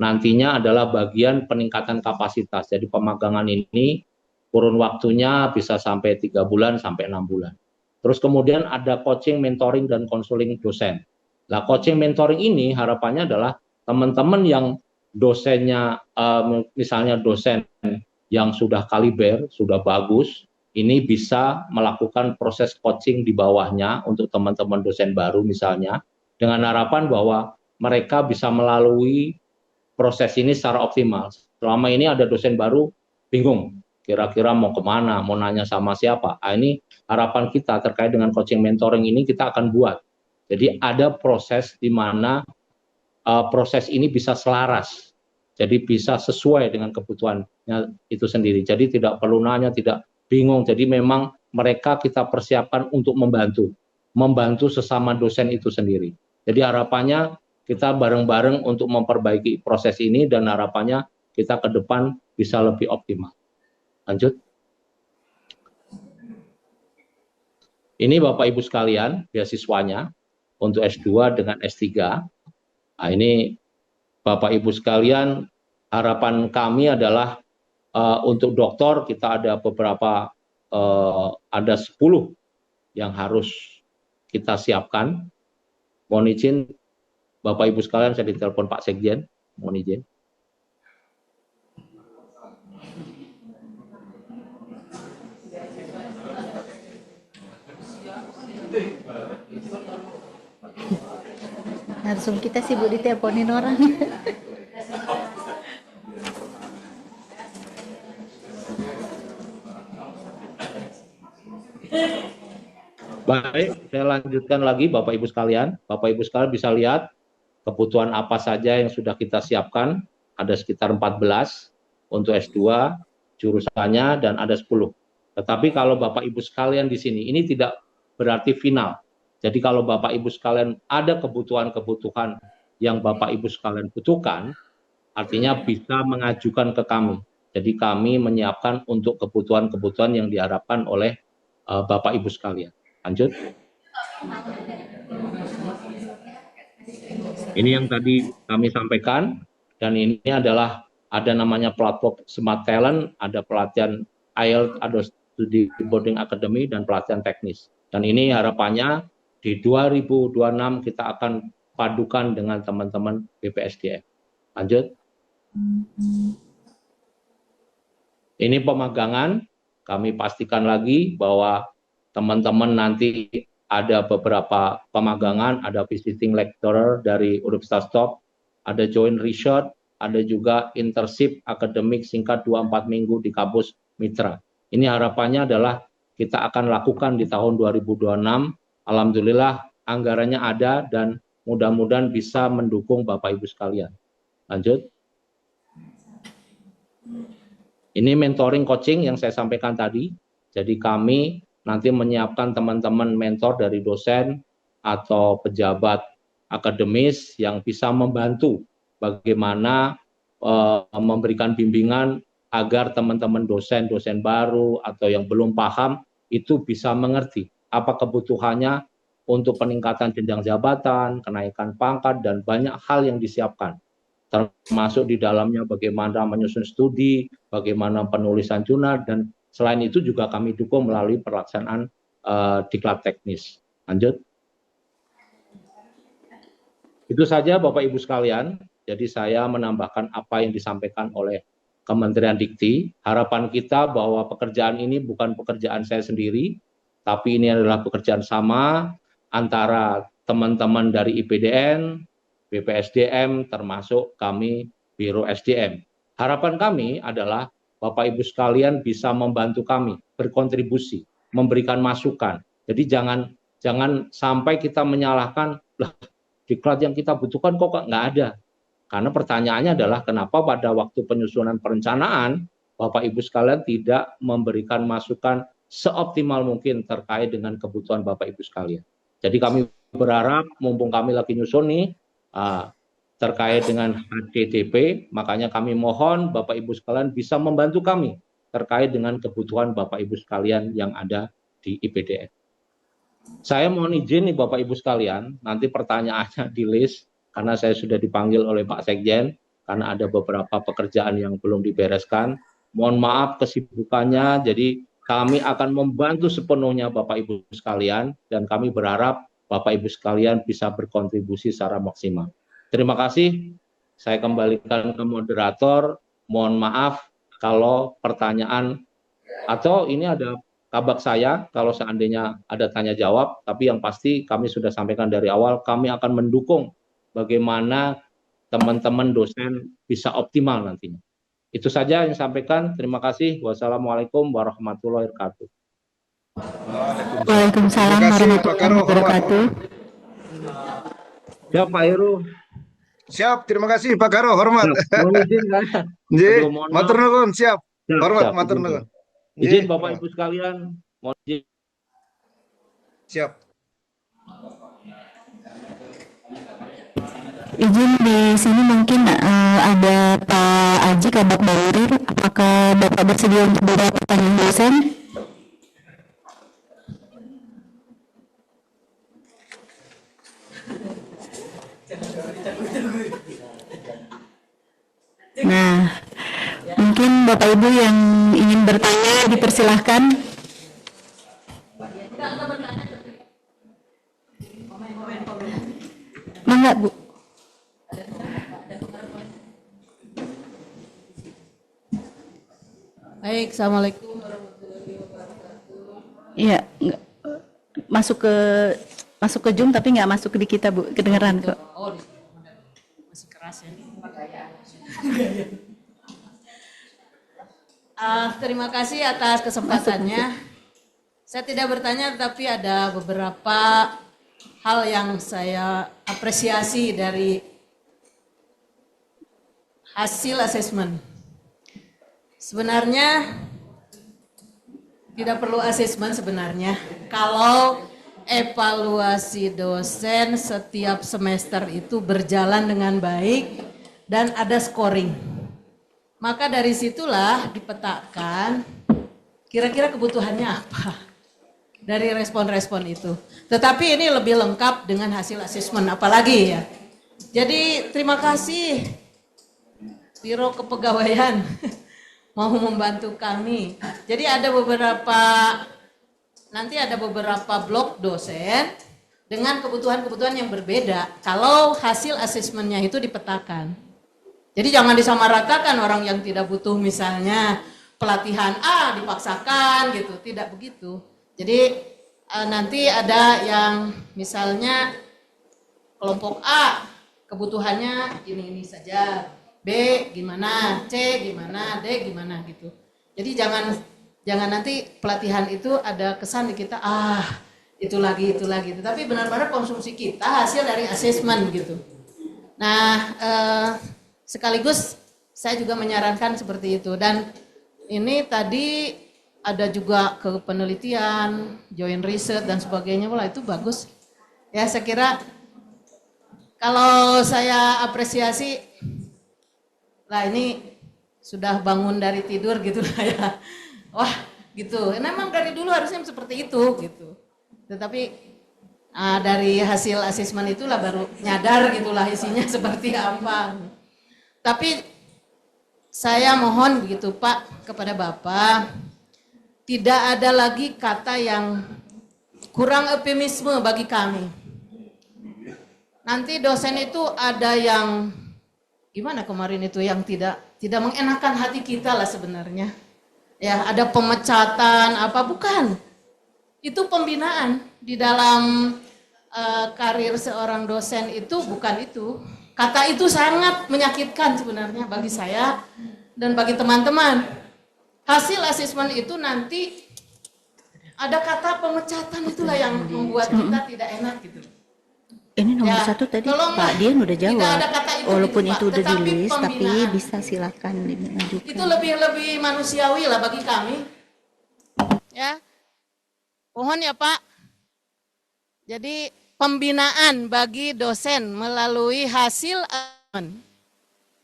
nantinya adalah bagian peningkatan kapasitas. Jadi pemagangan ini kurun waktunya bisa sampai 3 bulan sampai 6 bulan. Terus kemudian ada coaching, mentoring, dan konseling dosen. Nah, coaching mentoring ini harapannya adalah teman-teman yang dosennya, misalnya dosen yang sudah kaliber, sudah bagus, ini bisa melakukan proses coaching di bawahnya untuk teman-teman dosen baru misalnya, dengan harapan bahwa mereka bisa melalui proses ini secara optimal. Selama ini ada dosen baru bingung, kira-kira mau kemana, mau nanya sama siapa. Nah, ini harapan kita terkait dengan coaching mentoring ini kita akan buat. Jadi ada proses di mana proses ini bisa selaras, jadi bisa sesuai dengan kebutuhannya itu sendiri. Jadi tidak perlu nanya, tidak bingung. Jadi memang mereka kita persiapkan untuk membantu sesama dosen itu sendiri. Jadi harapannya kita bareng-bareng untuk memperbaiki proses ini dan harapannya kita ke depan bisa lebih optimal. Lanjut. Ini Bapak Ibu sekalian beasiswanya untuk S2 dengan S3. Nah, ini Bapak Ibu sekalian, harapan kami adalah untuk doktor kita ada beberapa, ada 10 yang harus kita siapkan. Mohon izin Bapak Ibu sekalian, saya ditelepon Pak Sekjen, mohon izin. Langsung kita sibuk diteleponin orang. Baik, saya lanjutkan lagi Bapak Ibu sekalian. Bapak Ibu sekalian bisa lihat kebutuhan apa saja yang sudah kita siapkan. Ada sekitar 14 untuk S2 jurusannya dan ada 10. Tetapi kalau Bapak Ibu sekalian di sini, ini tidak berarti final. Jadi kalau Bapak Ibu sekalian ada kebutuhan-kebutuhan yang Bapak Ibu sekalian butuhkan, artinya bisa mengajukan ke kami. Jadi kami menyiapkan untuk kebutuhan-kebutuhan yang diharapkan oleh Bapak Ibu sekalian. Lanjut. Ini yang tadi kami sampaikan, dan ini adalah ada namanya platform Smart Talent, ada pelatihan IELTS, ada studi boarding academy, dan pelatihan teknis. Dan ini harapannya di 2026 kita akan padukan dengan teman-teman BPSDM. Lanjut. Ini pemagangan, kami pastikan lagi bahwa teman-teman nanti ada beberapa pemagangan, ada visiting lecturer dari Universitas Top, ada joint research, ada juga internship akademik singkat 2-4 minggu di kampus mitra. Ini harapannya adalah kita akan lakukan di tahun 2026. Alhamdulillah anggarannya ada dan mudah-mudahan bisa mendukung Bapak Ibu sekalian. Lanjut. Ini mentoring coaching yang saya sampaikan tadi. Jadi kami nanti menyiapkan teman-teman mentor dari dosen atau pejabat akademis yang bisa membantu bagaimana memberikan bimbingan agar teman-teman dosen-dosen baru atau yang belum paham itu bisa mengerti apa kebutuhannya untuk peningkatan jenjang jabatan, kenaikan pangkat, dan banyak hal yang disiapkan. Termasuk di dalamnya bagaimana menyusun studi, bagaimana penulisan jurnal, dan selain itu juga kami dukung melalui pelaksanaan diklat teknis. Lanjut. Itu saja Bapak Ibu sekalian. Jadi saya menambahkan apa yang disampaikan oleh Kementerian Dikti. Harapan kita bahwa pekerjaan ini bukan pekerjaan saya sendiri, tapi ini adalah pekerjaan sama antara teman-teman dari IPDN, BPSDM, termasuk kami Biro SDM. Harapan kami adalah Bapak Ibu sekalian bisa membantu kami, berkontribusi, memberikan masukan. Jadi jangan sampai kita menyalahkan, lah diklat yang kita butuhkan kok nggak ada. Karena pertanyaannya adalah kenapa pada waktu penyusunan perencanaan Bapak Ibu sekalian tidak memberikan masukan seoptimal mungkin terkait dengan kebutuhan Bapak Ibu sekalian. Jadi kami berharap mumpung kami lagi nyusun nih terkait dengan HDDP, makanya kami mohon Bapak Ibu sekalian bisa membantu kami terkait dengan kebutuhan Bapak Ibu sekalian yang ada di IPDN. Saya mohon izin nih Bapak Ibu sekalian, nanti pertanyaannya di list karena saya sudah dipanggil oleh Pak Sekjen, karena ada beberapa pekerjaan yang belum dibereskan. Mohon maaf kesibukannya, jadi kami akan membantu sepenuhnya Bapak Ibu sekalian, dan kami berharap Bapak Ibu sekalian bisa berkontribusi secara maksimal. Terima kasih, saya kembalikan ke moderator. Mohon maaf kalau pertanyaan atau ini ada kabak saya, kalau seandainya ada tanya jawab, tapi yang pasti kami sudah sampaikan dari awal, kami akan mendukung bagaimana teman-teman dosen bisa optimal nantinya. Itu saja yang sampaikan. Terima kasih. Wassalamualaikum warahmatullahi wabarakatuh. Waalaikumsalam warahmatullahi wabarakatuh. Ya Pak Heru. Siap, terima kasih Pak Karo, hormat. Mohon izin saya. Nggih, Aduh, mohon matur maaf. nuwun, siap. Hormat, Siap, matur izin, nuwun. Izin Nggih, Bapak Ibu sekalian, mohon izin. siap. Izin di sini mungkin ada Pak Aji Kabak Baurir. Apakah Bapak bersedia untuk beberapa pertanyaan dosen? Nah, mungkin Bapak Ibu yang ingin bertanya dipersilahkan. Mangga Bu. Baik, Assalamualaikum warahmatullahi wabarakatuh. Iya, masuk ke Zoom tapi nggak masuk di kita Bu, kedengeran kok. Oh, masih keras ya. Terima kasih atas kesempatannya. Saya tidak bertanya, tapi ada beberapa hal yang saya apresiasi dari hasil asesmen. Sebenarnya tidak perlu asesmen sebenarnya. Kalau evaluasi dosen setiap semester itu berjalan dengan baik dan ada scoring. Maka dari situlah dipetakan kira-kira kebutuhannya apa dari respon-respon itu. Tetapi ini lebih lengkap dengan hasil asesmen apalagi ya. Jadi terima kasih Biro Kepegawaian mau membantu kami. Jadi nanti ada beberapa blok dosen dengan kebutuhan-kebutuhan yang berbeda kalau hasil asesmennya itu dipetakan. Jadi jangan disamaratakan orang yang tidak butuh misalnya pelatihan A dipaksakan gitu, tidak begitu. Jadi nanti ada yang misalnya kelompok A kebutuhannya ini saja. B gimana, C gimana, D gimana gitu. Jadi jangan nanti pelatihan itu ada kesan di kita itu lagi. Tapi benar-benar konsumsi kita hasil dari asesmen gitu. Nah sekaligus saya juga menyarankan seperti itu. Dan ini tadi ada juga ke penelitian, joint research dan sebagainya. Wah itu bagus. Ya saya kira kalau saya apresiasi. Lah ini sudah bangun dari tidur gitu lah ya. Wah gitu. Memang dari dulu harusnya seperti itu gitu. Tetapi dari hasil asesmen itulah baru nyadar gitulah isinya seperti apa. Tapi saya mohon begitu Pak kepada Bapak, tidak ada lagi kata yang kurang optimisme bagi kami. Nanti dosen itu ada yang gimana kemarin itu yang tidak mengenakan hati kita lah sebenarnya. Ya, ada pemecatan apa bukan? Itu pembinaan di dalam karir seorang dosen itu bukan itu. Kata itu sangat menyakitkan sebenarnya bagi saya dan bagi teman-teman. Hasil asesmen itu nanti ada kata pemecatan itulah yang membuat kita tidak enak gitu. Ini nomor satu tadi Pak Dian udah jawab, walaupun itu udah di list, tapi bisa silakan dilanjutkan. Itu lebih manusiawi lah bagi kami. Ya, mohon ya Pak. Jadi pembinaan bagi dosen melalui hasil asesmen,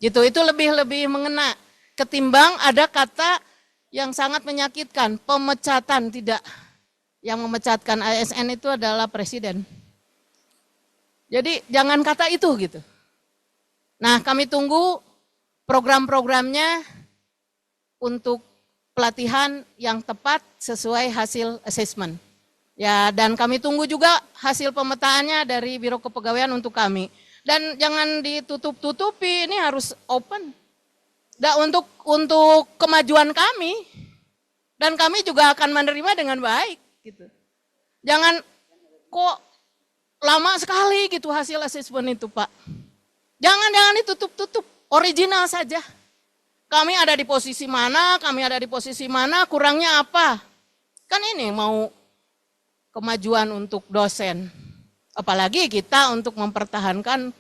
gitu itu lebih mengena ketimbang ada kata yang sangat menyakitkan, pemecatan tidak. Yang memecatkan ASN itu adalah presiden. Jadi jangan kata itu gitu. Nah kami tunggu program-programnya untuk pelatihan yang tepat sesuai hasil assessment. Ya, dan kami tunggu juga hasil pemetaannya dari Biro Kepegawaian untuk kami. Dan jangan ditutup-tutupi, ini harus open. Dan untuk kemajuan kami, dan kami juga akan menerima dengan baik. Gitu. Jangan kok lama sekali gitu hasil assessment itu, Pak. Jangan ditutup-tutup, original saja. Kami ada di posisi mana, kurangnya apa. Kan ini mau kemajuan untuk dosen. Apalagi kita untuk mempertahankan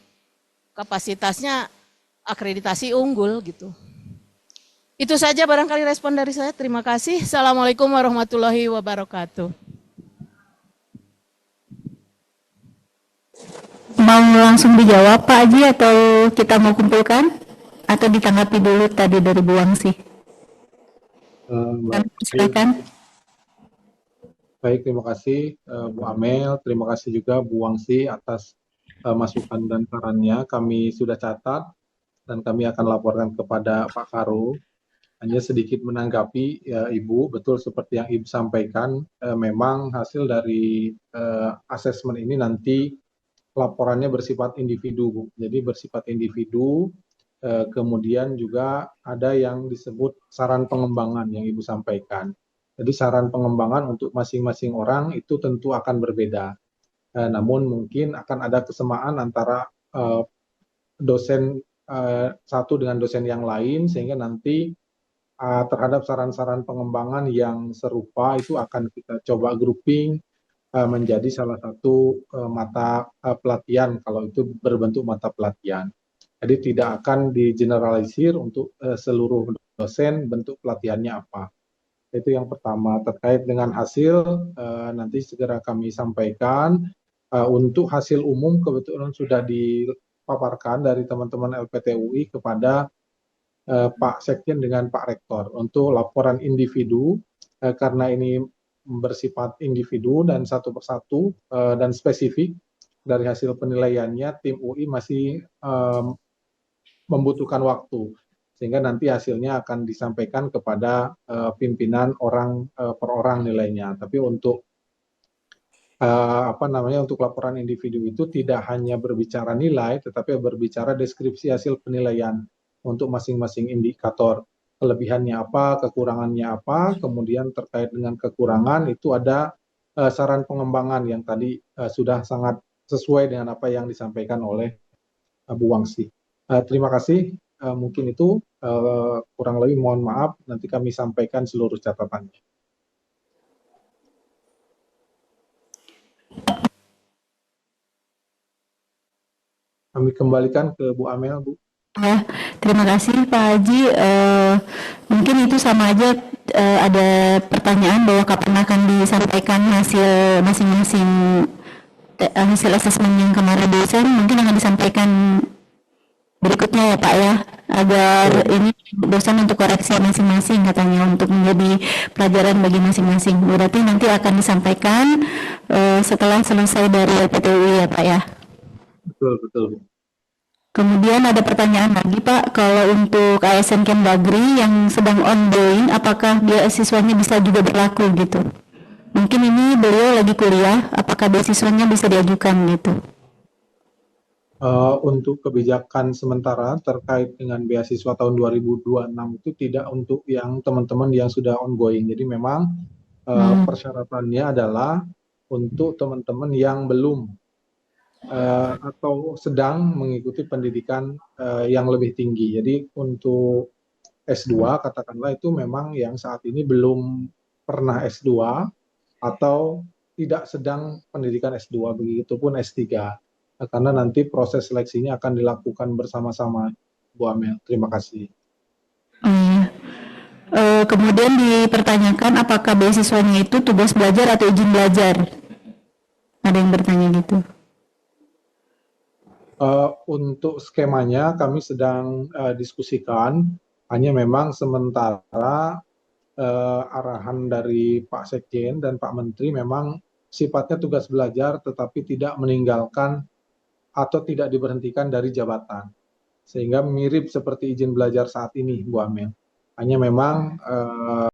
kapasitasnya akreditasi unggul gitu. Itu saja barangkali respon dari saya. Terima kasih. Assalamualaikum warahmatullahi wabarakatuh. Mau langsung dijawab Pak Haji atau kita mau kumpulkan? Atau ditanggapi dulu tadi dari Bu Wangsi? Silakan. Baik, terima kasih Bu Amel, terima kasih juga Bu Wangsi atas masukan dan sarannya. Kami sudah catat dan kami akan laporkan kepada Pak Karo. Hanya sedikit menanggapi Ibu, betul seperti yang Ibu sampaikan, memang hasil dari asesmen ini nanti laporannya bersifat individu, Bu. Jadi bersifat individu, kemudian juga ada yang disebut saran pengembangan yang Ibu sampaikan. Jadi saran pengembangan untuk masing-masing orang itu tentu akan berbeda. Namun mungkin akan ada kesamaan antara dosen satu dengan dosen yang lain, sehingga nanti terhadap saran-saran pengembangan yang serupa itu akan kita coba grouping menjadi salah satu mata pelatihan kalau itu berbentuk mata pelatihan. Jadi tidak akan digeneralisir untuk seluruh dosen bentuk pelatihannya apa. Itu yang pertama. Terkait dengan hasil, nanti segera kami sampaikan. Untuk hasil umum kebetulan sudah dipaparkan dari teman-teman LPTUI kepada Pak Sekjen dengan Pak Rektor. Untuk laporan individu, karena ini bersifat individu dan satu persatu dan spesifik dari hasil penilaiannya, tim UI masih membutuhkan waktu. Sehingga nanti hasilnya akan disampaikan kepada pimpinan orang per orang nilainya. Tapi untuk untuk laporan individu itu tidak hanya berbicara nilai, tetapi berbicara deskripsi hasil penilaian untuk masing-masing indikator. Kelebihannya apa, kekurangannya apa, kemudian terkait dengan kekurangan itu ada saran pengembangan yang tadi sudah sangat sesuai dengan apa yang disampaikan oleh Bu Wangsi. Terima kasih. Mungkin itu kurang lebih mohon maaf, nanti kami sampaikan seluruh catatannya. Kami kembalikan ke Bu Amel, Bu. Ya, terima kasih Pak Haji. Mungkin itu sama aja, ada pertanyaan bahwa kapan akan disampaikan hasil masing-masing hasil asesmen yang kemarin dosen, mungkin akan disampaikan berikutnya ya Pak ya, agar ini dosen untuk koreksi masing-masing katanya, untuk menjadi pelajaran bagi masing-masing. Berarti nanti akan disampaikan setelah selesai dari LPTUI ya Pak ya. Betul. Kemudian ada pertanyaan lagi Pak, kalau untuk ASN Kemdagri yang sedang ongoing, apakah beasiswanya bisa juga berlaku gitu? Mungkin ini beliau lagi kuliah, apakah beasiswanya bisa diajukan gitu? Untuk kebijakan sementara terkait dengan beasiswa tahun 2026 itu tidak untuk yang teman-teman yang sudah ongoing. Jadi memang persyaratannya adalah untuk teman-teman yang belum atau sedang mengikuti pendidikan yang lebih tinggi. Jadi untuk S2 katakanlah itu memang yang saat ini belum pernah S2 atau tidak sedang pendidikan S2, begitupun S3. Karena nanti proses seleksinya akan dilakukan bersama-sama, Bu Amel. Terima kasih. Kemudian dipertanyakan apakah beasiswanya itu tugas belajar atau izin belajar? Ada yang bertanya gitu. Untuk skemanya kami sedang diskusikan, hanya memang sementara arahan dari Pak Sekjen dan Pak Menteri memang sifatnya tugas belajar tetapi tidak meninggalkan atau tidak diberhentikan dari jabatan. sehingga mirip seperti izin belajar saat ini, Bu Amel. Hanya memang